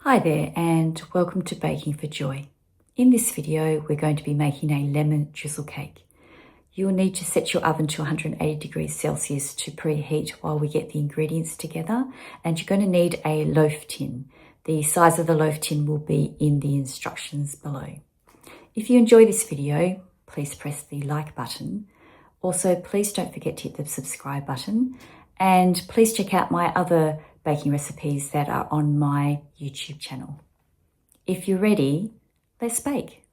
Hi there and welcome to Baking for Joy. In this video we're going to be making a lemon drizzle cake. You'll need to set your oven to 180 degrees Celsius to preheat while we get the ingredients together, and you're going to need a loaf tin. The size of the loaf tin will be in the instructions below. If you enjoy this video, please press the like button. Also, please don't forget to hit the subscribe button, and please check out my other baking recipes that are on my YouTube channel. If you're ready, let's bake.